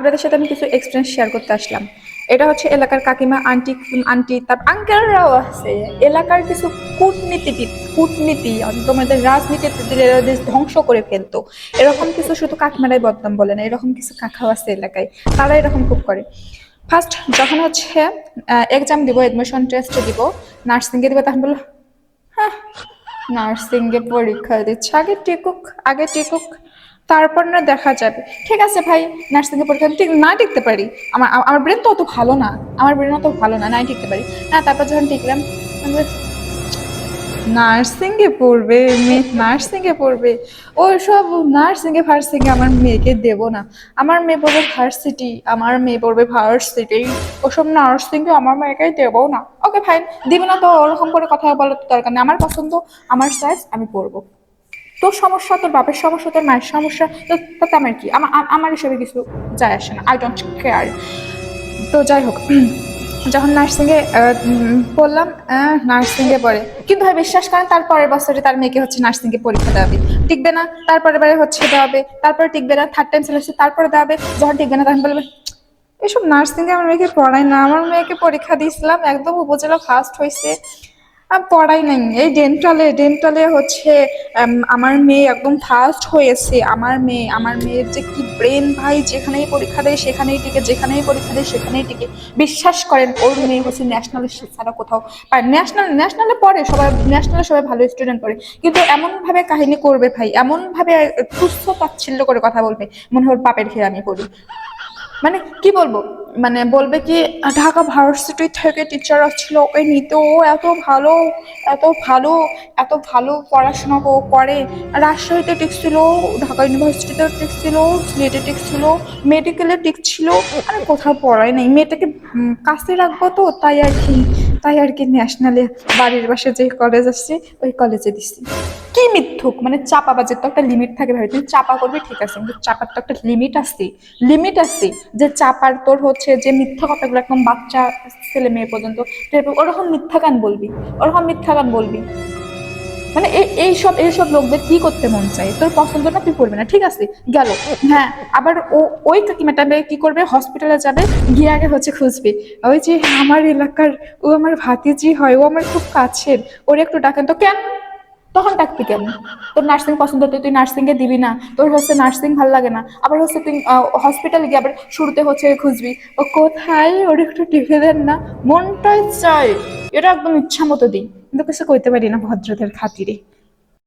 আপনাদের সাথে আমি কিছু এক্সপিরিয়েন্স শেয়ার করতে আসলাম। এটা হচ্ছে এলাকার কাকিমা, আন্টি, আন্টি, তার আঙ্কেলরাও আছে, এলাকার কিছু কূটনীতিবিদ, কূটনীতি, তোমাদের রাজনীতিতে দিলে এরা দেশ ধ্বংস করে ফেলতো, এরকম কিছু শুধু কাকিমারাই বদনাম বলে না, এরকম কিছু কাকাও আছে এলাকায়, তারা এরকম খুব করে। ফার্স্ট যখন হচ্ছে এক্সাম দিব, এডমিশন টেস্ট দিব, নার্সিংয়ে দিব, তখন বললো হ্যাঁ নার্সিংয়ে পরীক্ষা দিচ্ছে, আগে টিকুক, আগে টিকুক, তারপর না দেখা যাবে। ঠিক আছে ভাই, নার্সিংয়ে পরীক্ষা ঠিক না টিকতে পারি, আমার আমার ব্রেন তো অত ভালো না, আমার ব্রেন অত ভালো না, নাই টিকতে পারি না। তারপর যখন টিকলাম, নার্সিং এ পড়বে মেয়ে, নার্সিং এ পড়বে, ওইসব নার্সিং এ ফার্সিং এ আমার মেয়েকে দেব না। আমার মেয়ে পড়বে ভার্সিটি, আমার মেয়ে পড়বে ভার্সিটি, ওসব নার্সিং এ আমার মেয়েকে দেবো না। ওকে ফাইন, দিবে না তো ওরকম করে কথা বলার তো দরকার নেই, আমার পছন্দ, আমার চয়েস, আমি পড়বো। তোর সমস্যা, তোর বাপের সমস্যা, তোর মায়ের সমস্যা, তো তাতে আমার কি, আমার হিসেবে কিছু যায় আসে না, আই ডোন্ট কেয়ার। তো যাই হোক, যখন নার্সিংয়ে পড়লাম, নার্সিংয়ে পড়ে, কিন্তু ভাই বিশ্বাস করেন তার পরের বছরে তার মেয়েকে হচ্ছে নার্সিংয়ে পরীক্ষা দেওয়া হবে, টিকবে না, তারপরের বারে হচ্ছে দেওয়া হবে, তারপরে টিকবে না, থার্ড টাইম সিলেকশন, তারপরে দেওয়া হবে, যখন টিকবে না তখন বলবে এসব নার্সিংয়ে আমার মেয়েকে পড়াই না, আমার মেয়েকে পরীক্ষা দিয়েছিলাম একদম উপজেলা ফার্স্ট হয়েছে, পড়াই নাই। এই ডেন্টালে, ডেন্টালে হচ্ছে আমার মেয়ে একদম ফার্স্ট হয়েছে, আমার মেয়ের যে কি ব্রেন ভাই, যেখানেই পরীক্ষা দেয় সেখানেই টিকে, যেখানেই পরীক্ষা দেয় সেখানেই টিকে। বিশ্বাস করেন ওর মেয়ে হচ্ছে ন্যাশনালের ছাড়া কোথাও পায়, ন্যাশনালে পড়ে সবাই, ন্যাশনালে সবাই ভালো স্টুডেন্ট পড়ে, কিন্তু এমন ভাবে কাহিনী করবে ভাই, এমন ভাবে তুচ্ছ তাচ্ছিল্য করে কথা বলবে, মনে হয় ওর পাপের খেয়ে আমি পড়ি। মানে কি বলবো, মানে বলবে কি ঢাকা ভার্সিটি থেকে টিচার আসছিল ওকে নিতে, ও এত ভালো, এত ভালো, এত ভালো পড়াশোনা করে, রাজশাহীতে টিকছিল, ঢাকা ইউনিভার্সিটিতে টিকছিল, সিলেটে টিকছিল, মেডিকেলে টিকছিল, আমি কোথাও পড়াই নাই, মেয়েটাকে কাছে রাখবো তো, তাই আর কি ন্যাশনালে বাড়ির পাশে যে কলেজ আছে ওই কলেজে দিচ্ছি। কি মিথ্যুক, মানে চাপাবাজের তো একটা লিমিট থাকে ভাই, তুই চাপা করবি ঠিক আছে, কিন্তু চাপার তো একটা লিমিট আছে, লিমিট আছে, যে চাপার তোর হচ্ছে যে মিথ্যা কথাগুলো একদম বাচ্চা ছেলে মেয়ে পর্যন্ত, ওরকম মিথ্যা গান বলবি, ওরকম মিথ্যা গান বলবি, মানে এইসব লোকদের কি করতে মন চায়, তোর পছন্দ না তুই পড়বি না, ঠিক আছে, গেল। হ্যাঁ, আবার ওই কাকিমাটা কি করবে, হসপিটালে যাবে, গিয়ে আগে হচ্ছে খুঁজবে, ওই যে আমার এলাকার, ও আমার ভাতিজি হয়, ও আমার খুব কাছের, ওর একটু ডাকেন তো, কেন তখন ডাকবি কেন, তোর নার্সিং পছন্দ, তুই নার্সিং এ দিবি না, তোর হচ্ছে নার্সিং ভালো লাগে না, আবার হচ্ছে তুই হসপিটালে গিয়ে আবার শুরুতে হচ্ছে খুঁজবি, ও কোথায়, ওর একটু টিপে দেন না, মনটাই চায়, এটা একদম ইচ্ছা মতো দিই, কিন্তু কিছু কইতে পারি না ভদ্রদের খাতিরে।